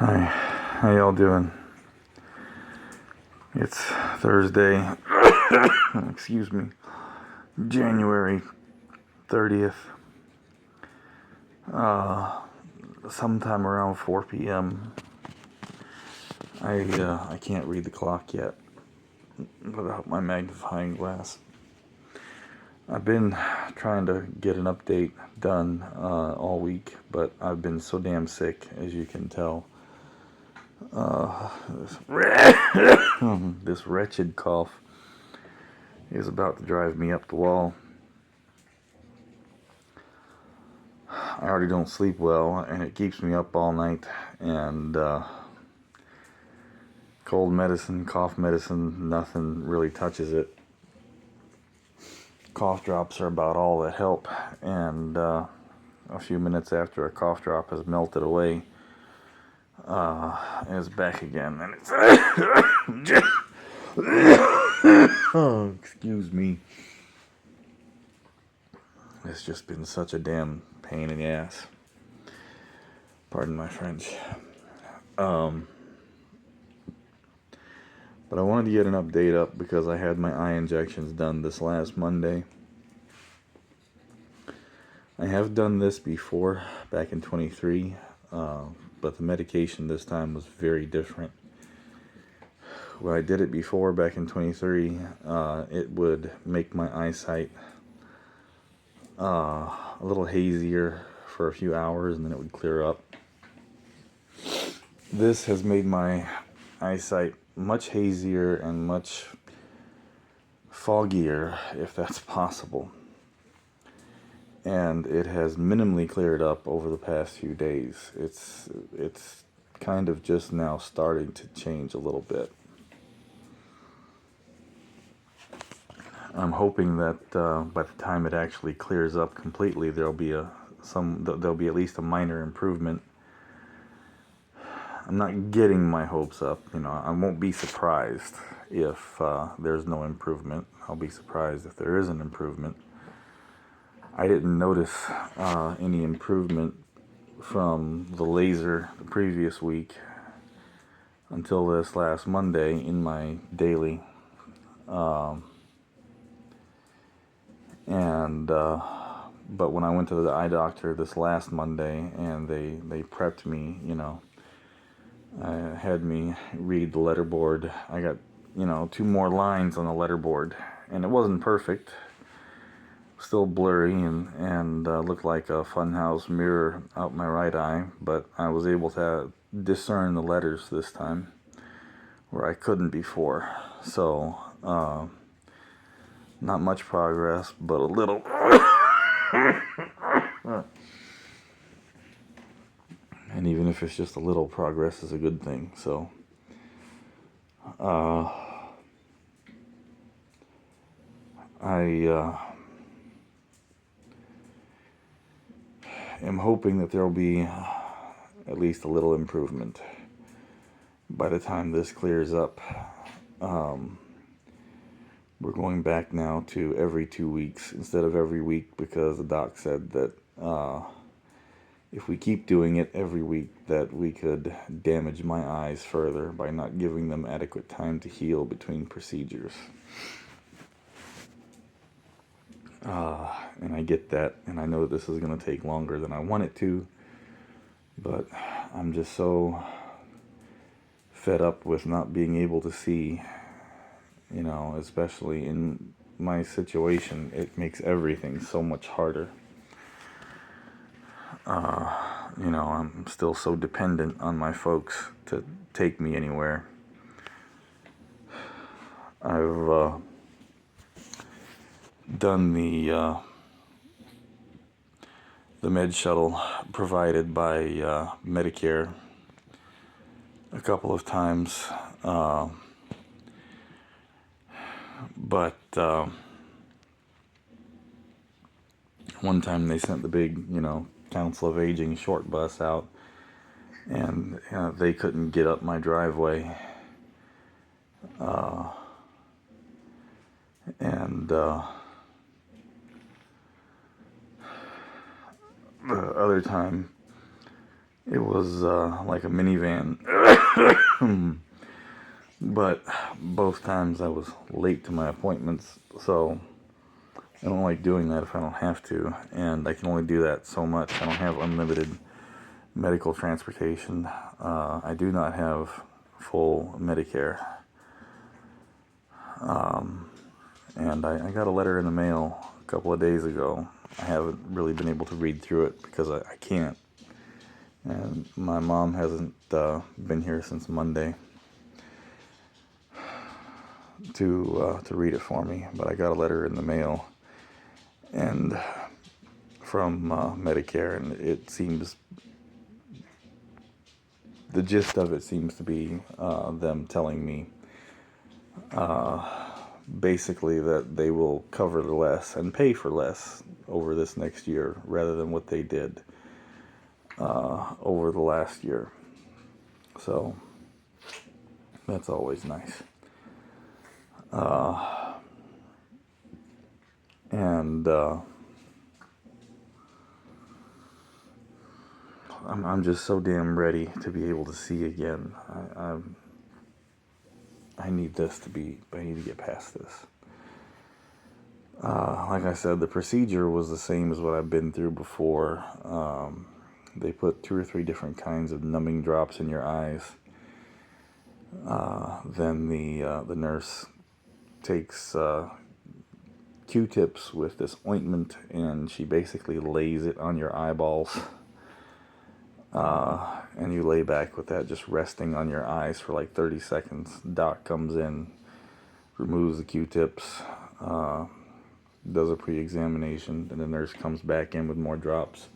Hi, how y'all doing? It's Thursday, excuse me, January 30th, sometime around 4 p.m. I can't read the clock yet without my magnifying glass. I've been trying to get an update done all week, but I've been so damn sick, as you can tell. This wretched cough is about to drive me up the wall. I already don't sleep well, and it keeps me up all night, and cold medicine, cough medicine, nothing really touches it. Cough drops are about all that help, and a few minutes after a cough drop has melted away, it's back again, and it's oh, excuse me. It's just been such a damn pain in the ass. Pardon my French. But I wanted to get an update up because I had my eye injections done this last Monday. I have done this before, back in 23, but the medication this time was very different. When I did it before, back in 23, it would make my eyesight a little hazier for a few hours, and then it would clear up. This has made my eyesight much hazier and much foggier, if that's possible. And it has minimally cleared up over the past few days. It's kind of just now starting to change a little bit. I'm hoping that by the time it actually clears up completely, there'll be at least a minor improvement. I'm not getting my hopes up. I won't be surprised if there's no improvement. I'll be surprised if there is an improvement. I didn't notice any improvement from the laser the previous week until this last Monday in my daily. But when I went to the eye doctor this last Monday and they prepped me, had me read the letterboard. I got, 2 more lines on the letterboard, and it wasn't perfect. Still blurry and looked like a funhouse mirror out my right eye, but I was able to discern the letters this time where I couldn't before. So, not much progress, but a little. And even if it's just a little, progress is a good thing. So, I am hoping that there will be at least a little improvement by the time this clears up. We're going back now to every 2 weeks instead of every week, because the doc said that if we keep doing it every week, that we could damage my eyes further by not giving them adequate time to heal between procedures. And I get that, and I know this is going to take longer than I want it to, but I'm just so fed up with not being able to see, especially in my situation. It makes everything so much harder. I'm still so dependent on my folks to take me anywhere. I've done the med shuttle provided by Medicare a couple of times, but one time they sent the big, Council of Aging short bus out, and they couldn't get up my driveway, and the other time It was like a minivan, but both times I was late to my appointments, so I don't like doing that if I don't have to, and I can only do that so much. I don't have unlimited medical transportation. I do not have full Medicare. And I got a letter in the mail a couple of days ago. I haven't really been able to read through it because I can't. And my mom hasn't been here since Monday to read it for me. But I got a letter in the mail and from Medicare, and it seems, the gist of it seems to be them telling me basically that they will cover less and pay for less over this next year rather than what they did over the last year. So that's always nice. And I'm just so damn ready to be able to see again. I need this to be, I need to get past this. Like I said, the procedure was the same as what I've been through before. They put 2 or 3 different kinds of numbing drops in your eyes. Then the nurse takes Q-tips with this ointment, and she basically lays it on your eyeballs. And you lay back with that just resting on your eyes for like 30 seconds. Doc comes in, removes the Q-tips, does a pre-examination, and the nurse comes back in with more drops.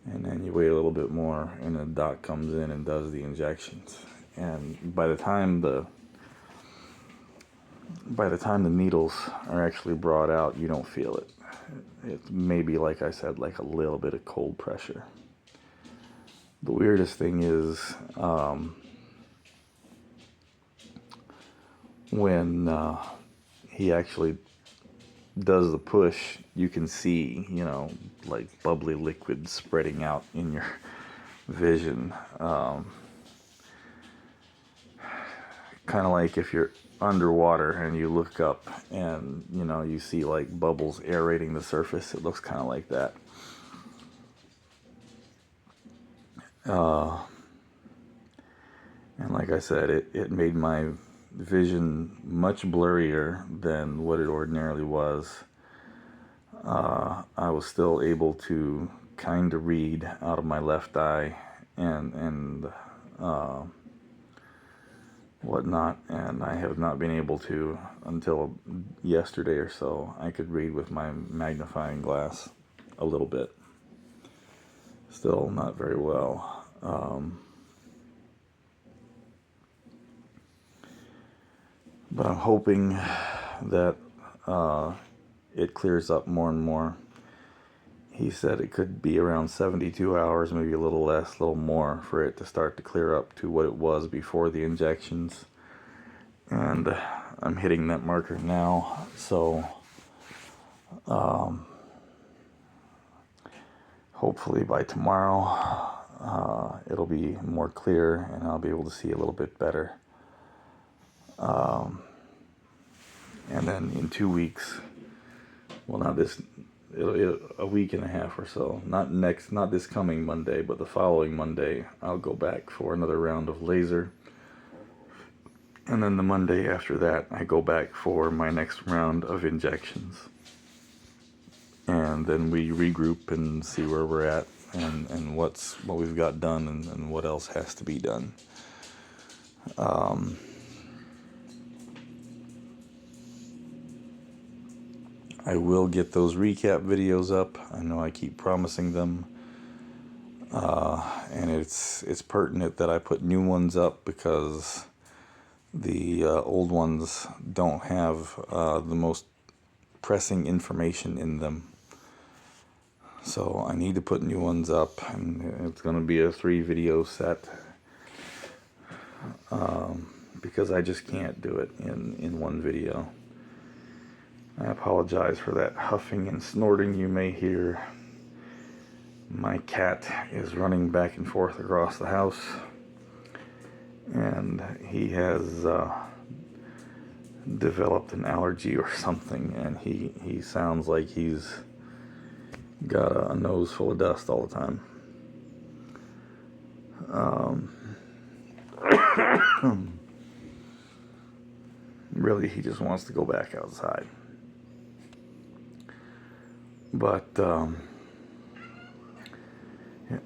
And then you wait a little bit more, and the doc comes in and does the injections. And by the time the needles are actually brought out, you don't feel it. It's maybe, like I said, like a little bit of cold pressure. The weirdest thing is when he actually does the push, you can see, you know, like bubbly liquid spreading out in your vision. Kind of like if you're underwater and you look up and, you know, you see like bubbles aerating the surface. It looks kind of like that. And like I said, it made my vision much blurrier than what it ordinarily was. I was still able to kind of read out of my left eye and whatnot, and I have not been able to until yesterday or so. I could read with my magnifying glass a little bit. Still not very well. But I'm hoping that it clears up more and more. He said it could be around 72 hours, maybe a little less, a little more, for it to start to clear up to what it was before the injections. And I'm hitting that marker now, so hopefully by tomorrow it'll be more clear and I'll be able to see a little bit better. And then in 2 weeks, well, not this, a week and a half or so, not this coming Monday, but the following Monday, I'll go back for another round of laser. And then the Monday after that, I go back for my next round of injections. And then we regroup and see where we're at and what we've got done and what else has to be done. I will get those recap videos up. I know I keep promising them. And it's pertinent that I put new ones up because the old ones don't have the most pressing information in them. So I need to put new ones up, and it's going to be a 3-video set because I just can't do it in one video. I apologize for that huffing and snorting you may hear. My cat is running back and forth across the house, and he has developed an allergy or something, and he sounds like he's got a nose full of dust all the time. Really, he just wants to go back outside. But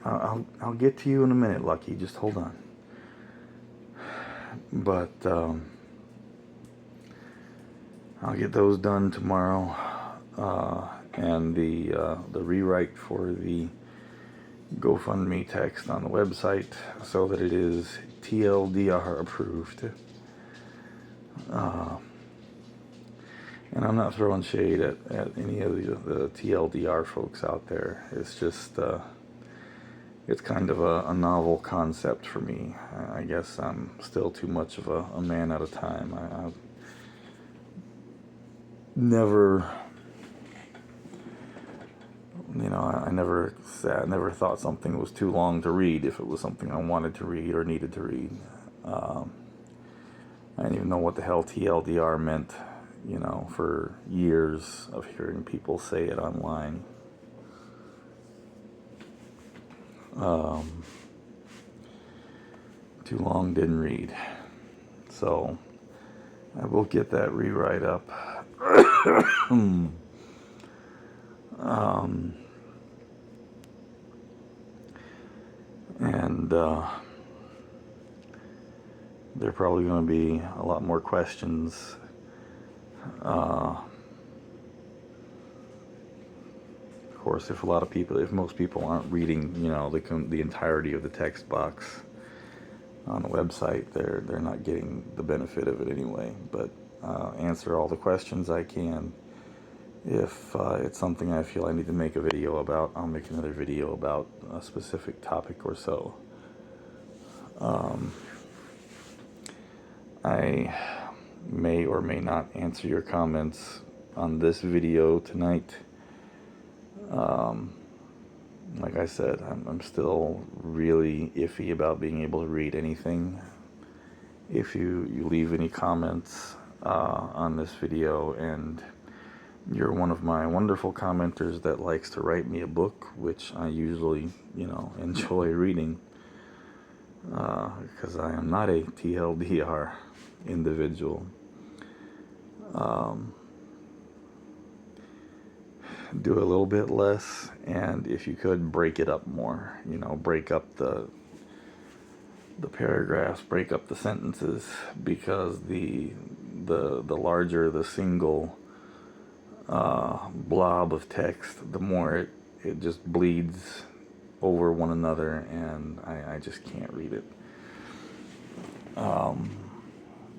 I'll get to you in a minute, Lucky. Just hold on. But I'll get those done tomorrow, and the rewrite for the GoFundMe text on the website so that it is TLDR approved. And I'm not throwing shade at any of the TLDR folks out there. It's just, it's kind of a novel concept for me. I guess I'm still too much of a man at a time. I've never, I never thought something was too long to read if it was something I wanted to read or needed to read. I didn't even know what the hell TLDR meant, for years of hearing people say it online. Too long, didn't read. So I will get that rewrite up. And there are probably going to be a lot more questions. Of course, if most people aren't reading, the entirety of the text box on the website, they're not getting the benefit of it anyway. But answer all the questions I can. If it's something I feel I need to make a video about, I'll make another video about a specific topic or so. I may or may not answer your comments on this video tonight. Like I said, I'm still really iffy about being able to read anything. If you leave any comments on this video, and you're one of my wonderful commenters that likes to write me a book, which I usually, enjoy reading, because I am not a TLDR individual. Do a little bit less, and if you could, break it up more. Break up the paragraphs, break up the sentences, because the larger the single blob of text, the more it just bleeds over one another, and I just can't read it.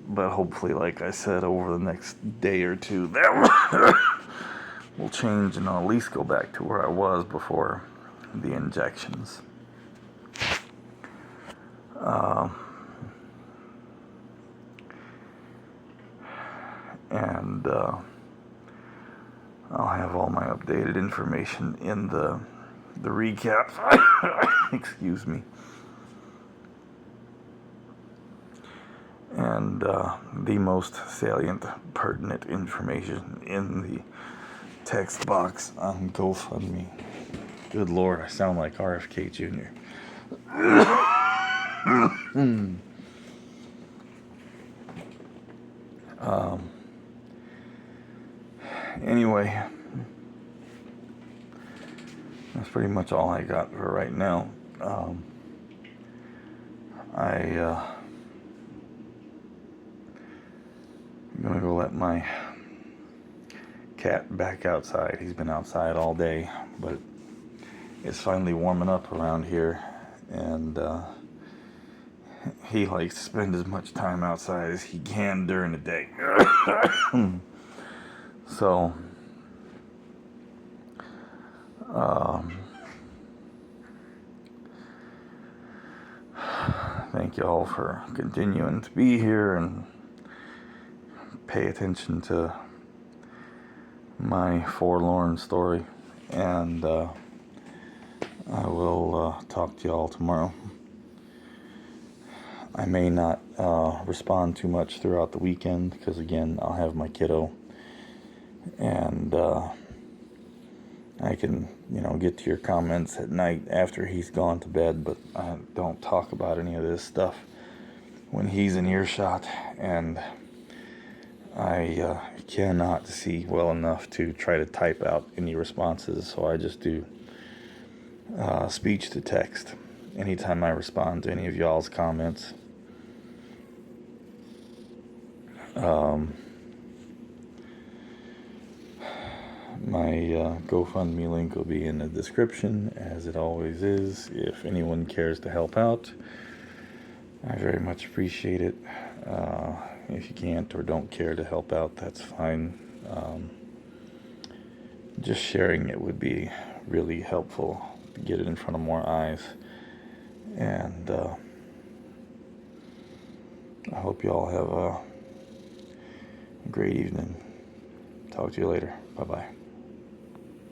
But hopefully, like I said, over the next day or two, that will change, and I'll at least go back to where I was before the injections. And I'll have all my updated information in the recap. Excuse me. And the most salient, pertinent information in the text box on GoFundMe. Good Lord, I sound like RFK Jr. Anyway, that's pretty much all I got for right now. I'm gonna go let my cat back outside. He's been outside all day, but it's finally warming up around here, and he likes to spend as much time outside as he can during the day. So thank you all for continuing to be here and pay attention to my forlorn story. And I will talk to y'all tomorrow. I may not respond too much throughout the weekend because, again, I'll have my kiddo, and I can, get to your comments at night after he's gone to bed, but I don't talk about any of this stuff when he's in earshot, and I cannot see well enough to try to type out any responses, so I just do speech to text anytime I respond to any of y'all's comments. My GoFundMe link will be in the description, as it always is. If anyone cares to help out, I very much appreciate it. If you can't or don't care to help out, that's fine. Just sharing it would be really helpful to get it in front of more eyes. And I hope you all have a great evening. Talk to you later. Bye-bye.